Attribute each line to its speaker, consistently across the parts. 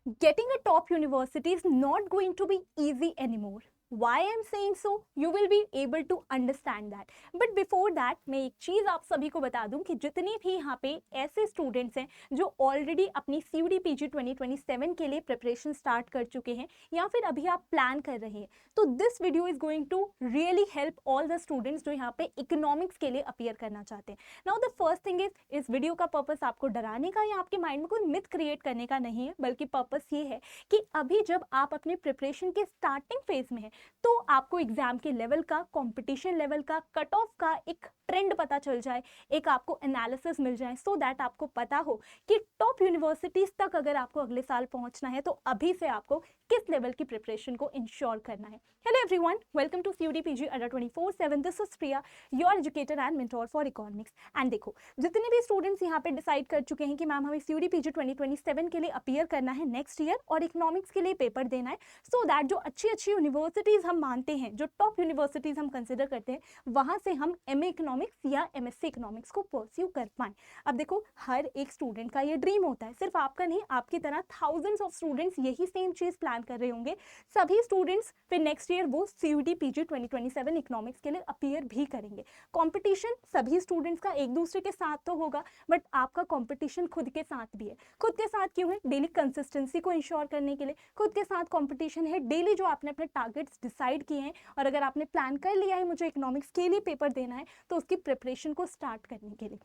Speaker 1: getting a top university is not going to be easy anymore. Why I'm saying so? You will be able to understand that. But before that, मैं एक चीज़ आप सभी को बता दूं कि जितने भी यहाँ पे ऐसे स्टूडेंट्स हैं जो ऑलरेडी अपनी CUET PG 2027 के लिए प्रिपरेशन स्टार्ट कर चुके हैं या फिर अभी आप प्लान कर रहे हैं, तो this video is going to really help all the students जो यहाँ पे इकोनॉमिक्स के लिए अपीयर करना चाहते हैं. नाउ द फर्स्ट थिंग इस वीडियो का पर्पस आपको डराने का या आपके माइंड में कोई मिथ क्रिएट करने का नहीं है, बल्कि पर्पस ये है कि अभी जब आप अपने प्रिपरेशन के स्टार्टिंग फेज में हैं तो आपको एग्जाम के लेवल का, कंपटीशन लेवल का, कट ऑफ का एक ट्रेंड पता चल जाए, एक आपको एनालिसिस मिल जाए, सो दैट आपको पता हो कि टॉप यूनिवर्सिटीज तक अगर आपको अगले साल पहुंचना है तो अभी से आपको किस लेवल की प्रिपरेशन को इंश्योर करना है. Hello everyone, welcome to CUET PG Adda 24/7. This is Priya, your educator and mentor for economics. And देखो, जितने भी स्टूडेंट्स यहाँ पे डिसाइड कर चुके हैं कि मैम हमें CUET PG 2027 के लिए अपीयर करना है नेक्स्ट ईयर और इकोनॉमिक्स के लिए पेपर देना है, सो दैट जो अच्छी अच्छी यूनिवर्सिटीज हम मानते हैं, जो टॉप यूनिवर्सिटीज हम कंसिडर करते हैं, वहां से हम MA इकोनॉमिक्स या MSc इकोनॉमिक्स को परस्यू कर पाएं. अब देखो, हर एक स्टूडेंट का ये ड्रीम होता है, सिर्फ आपका नहीं, आपकी तरह थाउजेंड्स ऑफ स्टूडेंट्स यही सेम चीज प्लान कर रहे होंगे. सभी स्टूडेंट्स फिर नेक्स्ट ईयर वो CUET PG 2027 इकोनॉमिक्स के लिए अपीयर भी करेंगे. कंपटीशन सभी स्टूडेंट्स का एक दूसरे के साथ तो होगा, बट आपका कंपटीशन खुद के साथ भी है. खुद के साथ क्यों है? डेली कंसिस्टेंसी को इंश्योर करने के लिए. खुद के साथ कंपटीशन है डेली, जो आपने अपने टारगेट्स डिसाइड किए हैं और अगर आपने प्लान कर लिया है मुझे इकोनॉमिक्स के लिए पेपर देना है, तो उसकी प्रिपरेशन को स्टार्ट करने के लिए.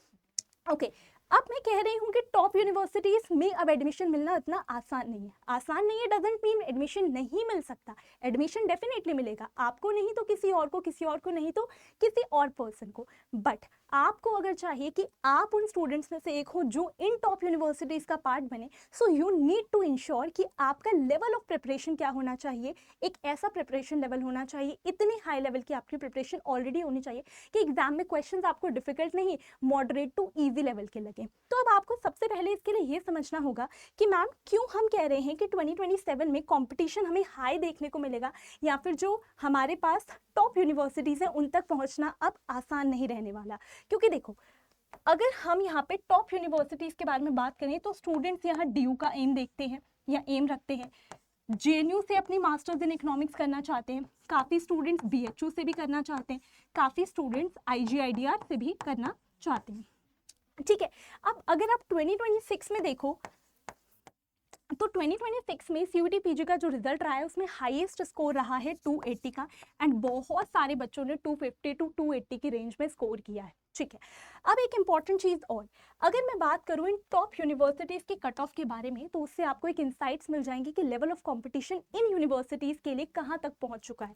Speaker 1: ओके, अब मैं कह रही हूँ कि टॉप यूनिवर्सिटीज में अब एडमिशन मिलना इतना आसान नहीं है. आसान नहीं है डजंट मीन एडमिशन नहीं मिल सकता. एडमिशन डेफिनेटली मिलेगा, आपको नहीं तो किसी और को, किसी और को नहीं तो किसी और पर्सन को. बट आपको अगर चाहिए कि आप उन स्टूडेंट्स में से एक हो जो इन टॉप यूनिवर्सिटीज का पार्ट बने, so you need to ensure कि आपका लेवल ऑफ प्रिपरेशन क्या होना चाहिए. एक ऐसा प्रिपरेशन लेवल होना चाहिए, इतनी हाई लेवल की आपकी प्रिपरेशन ऑलरेडी होनी चाहिए कि एग्जाम में क्वेश्चंस आपको डिफिकल्ट नहीं, मॉडरेट टू ईजी लेवल के लगे. तो अब आपको सबसे पहले इसके लिए ये समझना होगा कि मैम क्यों हम कह रहे हैं कि 2027 में कंपटीशन हमें हाई देखने को मिलेगा, या फिर जो हमारे पास टॉप यूनिवर्सिटीज हैं उन तक पहुंचना अब आसान नहीं रहने वाला. क्योंकि देखो, अगर हम यहाँ पे टॉप यूनिवर्सिटीज के बारे में बात करें तो स्टूडेंट्स यहाँ DU का एम देखते हैं या एम रखते हैं, JNU से अपनी मास्टर्स इन इकोनॉमिक्स करना चाहते हैं, काफ़ी स्टूडेंट्स BHU से भी करना चाहते हैं, काफ़ी स्टूडेंट्स IGIDR से भी करना चाहते हैं. ठीक है, अब अगर आप 2026 में देखो तो 2026 में CUET PG का जो रिजल्ट रहा है उसमें हाईएस्ट स्कोर रहा है 280 का, एंड बहुत सारे बच्चों ने 250 टू 280 की रेंज में स्कोर किया है. ठीक है, अब एक इंपॉर्टेंट चीज और, अगर मैं बात करूं इन टॉप यूनिवर्सिटीज के कट ऑफ के बारे में, तो उससे आपको एक इंसाइट्स मिल जाएंगे कि level of competition in universities के लिए कहां तक पहुंच चुका है.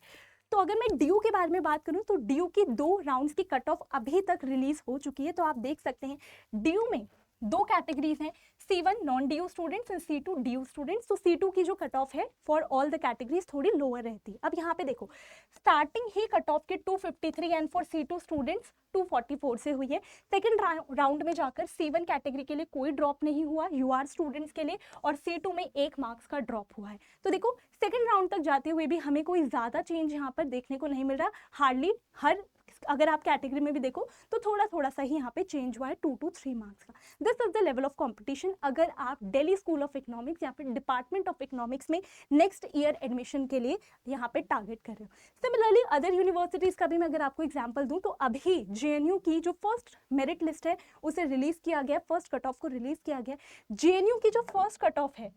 Speaker 1: तो अगर मैं DU के बारे में बात करूं तो DU की 2 राउंड्स की कट ऑफ अभी तक रिलीज हो चुकी है. तो आप देख सकते हैं DU में 2 कैटेगरीज हैं, C1 non DU students and C2 DU students. तो C2 की जो कट ऑफ है फॉर ऑल द कैटेगरीज थोड़ी लोअर रहती है. अब यहाँ पे देखो, स्टार्टिंग ही कट ऑफ के 253 एंड फॉर C2 स्टूडेंट्स 244 से हुई है. सेकंड राउंड में जाकर C1 कैटेगरी के लिए कोई ड्रॉप नहीं हुआ UR स्टूडेंट्स के लिए, और C2 में 1 मार्क्स का ड्रॉप हुआ है. तो देखो, सेकंड राउंड तक जाते हुए भी हमें कोई ज्यादा चेंज यहाँ पर देखने को नहीं मिल रहा. हार्डली हर, अगर आप कैटेगरी में भी देखो तो थोड़ा थोड़ा सा ही यहाँ पे चेंज हुआ है 2 to 3 मार्क्स का. This is the level of competition अगर आप दिल्ली स्कूल ऑफ इकोनॉमिक्स या फिर डिपार्टमेंट ऑफ इकोनॉमिक्स में नेक्स्ट ईयर एडमिशन के लिए यहाँ पे टारगेट कर रहे हो. सिमिलरली अदर यूनिवर्सिटीज का भी मैं अगर आपको एग्जाम्पल दूँ तो अभी JNU की जो फर्स्ट मेरिट लिस्ट है उसे रिलीज किया गया, फर्स्ट कट ऑफ को रिलीज किया गया. JNU की जो फर्स्ट कट ऑफ है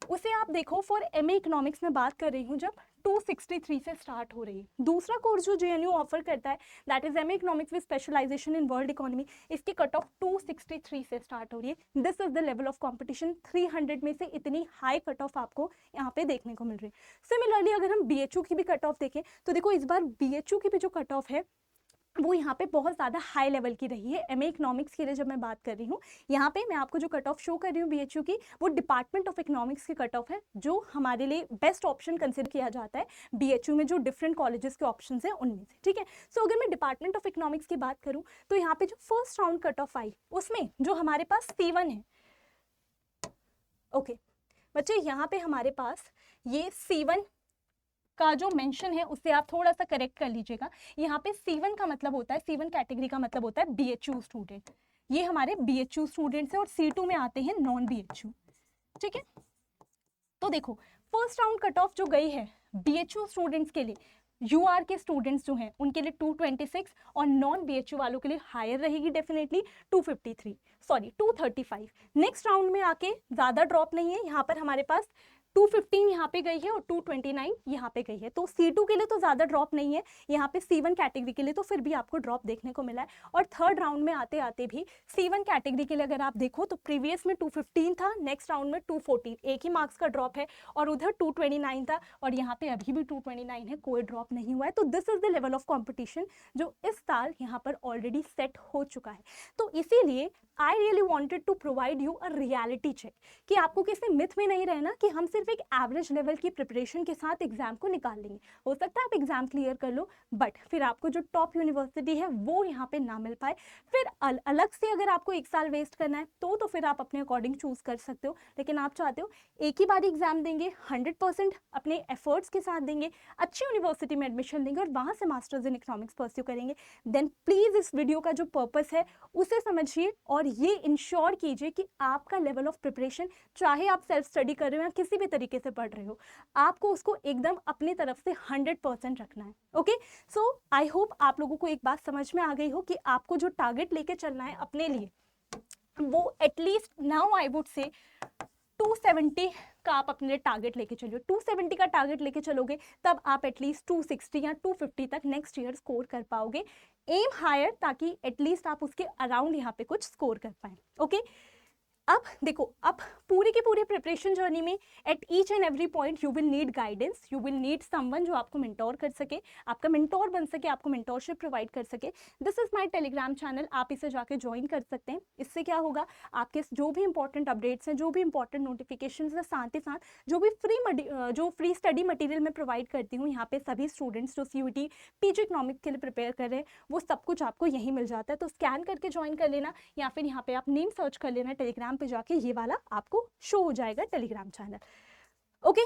Speaker 1: उसे आप देखो, फॉर MA इकोनॉमिक्स में बात कर रही हूँ, जब 263 से स्टार्ट हो रही है. दूसरा कोर्स जो JNU ऑफर करता है that is MA economics with specialisation in world economy, इसकी कट ऑफ 263 से स्टार्ट हो रही है. This is the level of competition. 300 में से इतनी हाई कट ऑफ आपको यहाँ पे देखने को मिल रही है. सिमिलरली अगर हम BHU की भी कट ऑफ देखें तो देखो, इस बार BHU की भी जो कट ऑफ है वो यहाँ पे बहुत ज़्यादा हाई लेवल की रही है. MA इकोनॉमिक्स के लिए जब मैं बात कर रही हूँ, यहाँ पे मैं आपको जो कट ऑफ शो कर रही हूँ BHU की, वो डिपार्टमेंट ऑफ इकोनॉमिक्स की कट ऑफ है, जो हमारे लिए बेस्ट ऑप्शन कंसिडर किया जाता है BHU में जो डिफरेंट कॉलेजेस के ऑप्शन है उनमें से. ठीक है, सो अगर मैं डिपार्टमेंट ऑफ इकोनॉमिक्स की बात करूँ तो यहाँ पे जो फर्स्ट राउंड कट ऑफ आई उसमें जो हमारे पास C1 है, ओके बच्चे, यहाँ पे हमारे पास ये C1 का जो मेंशन है उससे आप थोड़ा सा करेक्ट कर लीजिएगा. यहाँ पे C1 का मतलब होता है, C1 कैटेगरी का मतलब होता है BHU स्टूडेंट. ये हमारे BHU स्टूडेंट्स हैं और C2 में आते हैं नॉन BHU. ठीक है, तो देखो फर्स्ट राउंड कट ऑफ जो गई है BHU स्टूडेंट्स के लिए, UR के स्टूडेंट्स जो हैं उनके लिए 226 और नॉन BHU वालों के लिए हायर रहेगी डेफिनेटली 235। नेक्स्ट राउंड में आके ज़्यादा ड्रॉप नहीं है, यहाँ पर हमारे पास 215 यहाँ पे गई है और 229 यहाँ पे गई है, तो C2 के लिए तो ज़्यादा ड्रॉप नहीं है, यहाँ पे C1 कैटेगरी के लिए तो फिर भी आपको ड्रॉप देखने को मिला है। और थर्ड राउंड में आते आते भी C1 कैटेगरी के लिए अगर आप देखो तो प्रीवियस में 215 था, नेक्स्ट राउंड में 214, एक ही मार्क्स का ड्रॉप है, और उधर 229 था और यहाँ पे अभी भी 229 है, कोई ड्रॉप नहीं हुआ है। तो this is the level of competition जो इस साल यहाँ पर ऑलरेडी सेट हो चुका है। तो इसीलिए I really wanted to provide you a reality check कि आपको किसी मिथ में नहीं रहना कि हम सिर्फ एक एवरेज लेवल की प्रिपरेशन के साथ एग्जाम को निकाल लेंगे। हो सकता है आप एग्जाम क्लियर कर लो बट फिर आपको जो टॉप यूनिवर्सिटी है वो यहाँ पे ना मिल पाए, फिर अलग से अगर आपको एक साल वेस्ट करना है तो फिर आप अपने अकॉर्डिंग चूज कर सकते हो। लेकिन आप चाहते हो एक ही बार एग्जाम देंगे, 100% अपने एफर्ट्स के साथ देंगे, अच्छी यूनिवर्सिटी में एडमिशन लेंगे और वहाँ से मास्टर्स इन इकोनॉमिक्स परस्यू करेंगे, देन प्लीज इस वीडियो का जो पर्पस है उसे समझिए और ये इंश्योर कीजिए कि आपका लेवल ऑफ प्रिपरेशन, चाहे आप सेल्फ स्टडी कर रहे हो या किसी भी तरीके से पढ़ रहे हो, आपको उसको एकदम अपनी तरफ से 100% रखना है। ओके, सो आई होप आप लोगों को एक बात समझ में आ गई हो कि आपको जो टारगेट लेके चलना है अपने लिए वो at least now I would say 270 का आप अपने टारगेट लेके चलिए। 270 का टारगेट लेके चलोगे तब आप एटलीस्ट 260 या 250 तक नेक्स्ट ईयर स्कोर कर पाओगे। एम हायर ताकि एटलीस्ट आप उसके अराउंड यहाँ पे कुछ स्कोर कर पाए। ओके, अब देखो, अब पूरी की पूरी प्रिपरेशन जर्नी में at each and every point you will need guidance, you will need someone जो आपको मेंटोर कर सके, आपका मेंटोर बन सके, आपको मेंटोरशिप प्रोवाइड कर सके। This is my Telegram channel, आप इसे जाके ज्वाइन कर सकते हैं। इससे क्या होगा, आपके जो भी इंपॉर्टेंट अपडेट्स हैं, जो भी इंपॉर्टेंट नोटिफिकेशन है, साथ ही साथ जो फ्री स्टडी मटीरियल मैं प्रोवाइड करती हूँ यहाँ पे सभी स्टूडेंट्स जो CUET PG इकोनॉमिक्स के लिए प्रिपेयर कर रहे हैं, वो सब कुछ आपको यहीं मिल जाता है। तो स्कैन करके ज्वाइन कर लेना या फिर यहाँ पे आप नेम सर्च कर लेना टेलीग्राम पे जाके, ये वाला आपको शो हो जाएगा Telegram channel. Okay,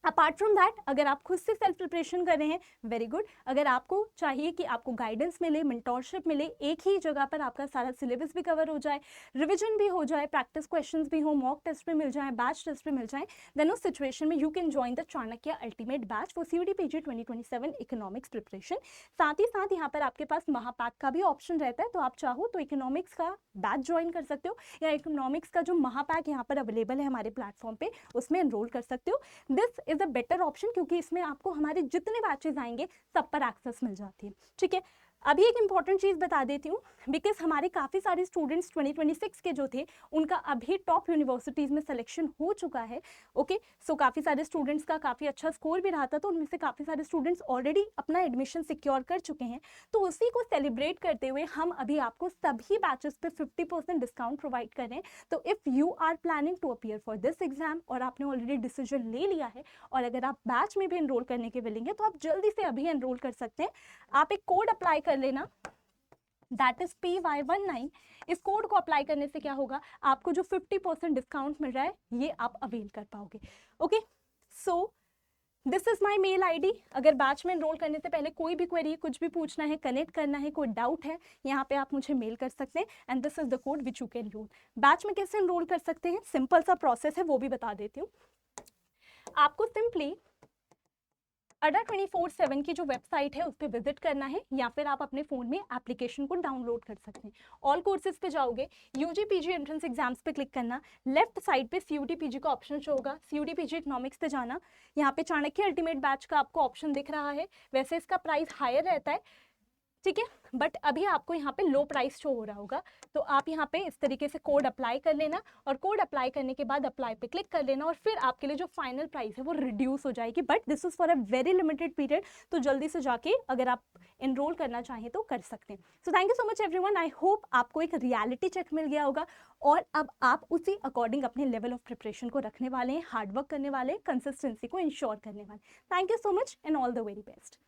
Speaker 1: apart from that अगर आप खुद से सेल्फ प्रिपरेशन कर रहे हैं, वेरी गुड। अगर आपको चाहिए कि आपको गाइडेंस मिले, मेंटोरशिप मिले, एक ही जगह पर आपका सारा सिलेबस भी कवर हो जाए, रिवीजन भी हो जाए, प्रैक्टिस क्वेश्चंस भी हो, मॉक टेस्ट भी मिल जाए, बैच टेस्ट भी मिल जाए, देन उस सिचुएशन में you can join the Chanakya ultimate batch for CUET PG 2027 economics preparation. साथ ही साथ यहाँ पर आपके पास महापैक का भी ऑप्शन रहता है, तो आप चाहो तो इकोनॉमिक्स का बैच ज्वाइन कर सकते हो या इकोनॉमिक्स का जो महापैक यहाँ पर अवेलेबल है हमारे प्लेटफॉर्म पे उसमें एनरोल कर सकते हो। This is a better option क्योंकि इसमें आपको हमारे जितने बैचेस आएंगे सब पर एक्सेस मिल जाती है। ठीक है, अभी एक इंपॉर्टेंट चीज़ बता देती हूँ, बिकॉज हमारे काफ़ी सारे स्टूडेंट्स 2026 के जो थे उनका अभी टॉप यूनिवर्सिटीज़ में सिलेक्शन हो चुका है। ओके, सो काफ़ी सारे स्टूडेंट्स का काफ़ी अच्छा स्कोर भी रहा था, तो उनमें से काफ़ी सारे स्टूडेंट्स ऑलरेडी अपना एडमिशन सिक्योर कर चुके हैं। तो उसी को सेलिब्रेट करते हुए हम अभी आपको सभी बैचेस पे 50% डिस्काउंट प्रोवाइड कर रहे हैं। तो if you are planning to appear for this exam और आपने ऑलरेडी डिसीजन ले लिया है और अगर आप बैच में भी एनरोल करने के विलिंग है तो आप जल्दी से अभी एनरोल कर सकते हैं। आप एक कोड अप्लाई कर लेना, दैट इज PY19। इस कोड को अप्लाई करने से क्या होगा, आपको जो 50% डिस्काउंट मिल रहा है ये आप अवेल कर पाओगे। Okay, so this is my mail ID। अगर बैच में एनरोल करने से पहले कोई भी क्वेरी, कुछ भी पूछना है, कनेक्ट करना है, कोई डाउट है, यहाँ पे आप मुझे मेल कर सकते हैं and this is the code which you can use. Batch में कैसे एनरोल कर सकते हैं, सिंपल सा प्रोसेस है, वो भी बता देती हूँ। आपको सिंपली अड्डा 24/7 की जो वेबसाइट है उस पर विजिट करना है या फिर आप अपने फ़ोन में एप्लीकेशन को डाउनलोड कर सकते हैं। ऑल कोर्सेज पे जाओगे, UG PG एंट्रेंस एग्जाम्स पे क्लिक करना, लेफ्ट साइड पे CUET PG का ऑप्शन शो होगा, CUET PG इकोनॉमिक्स पे जाना, यहाँ पे चाणक्य अल्टीमेट बैच का आपको ऑप्शन दिख रहा है। वैसे इसका प्राइस हायर रहता है, ठीक है, बट अभी आपको यहाँ पे लो प्राइस शो हो रहा होगा, तो आप यहाँ पे इस तरीके से कोड अप्लाई कर लेना और कोड अप्लाई करने के बाद अप्लाई पे क्लिक कर लेना और फिर आपके लिए जो फाइनल प्राइस है वो रिड्यूस हो जाएगी, but this is for a very limited period, तो जल्दी से जाके अगर आप एनरोल करना चाहें तो कर सकते हैं। So thank you so much everyone, I hope आपको एक रियलिटी चेक मिल गया होगा और अब आप उसी अकॉर्डिंग अपने लेवल ऑफ प्रिपरेशन को रखने वाले हैं, हार्डवर्क करने वाले, कंसिस्टेंसी को इंश्योर करने वाले। Thank you so much and all the very best.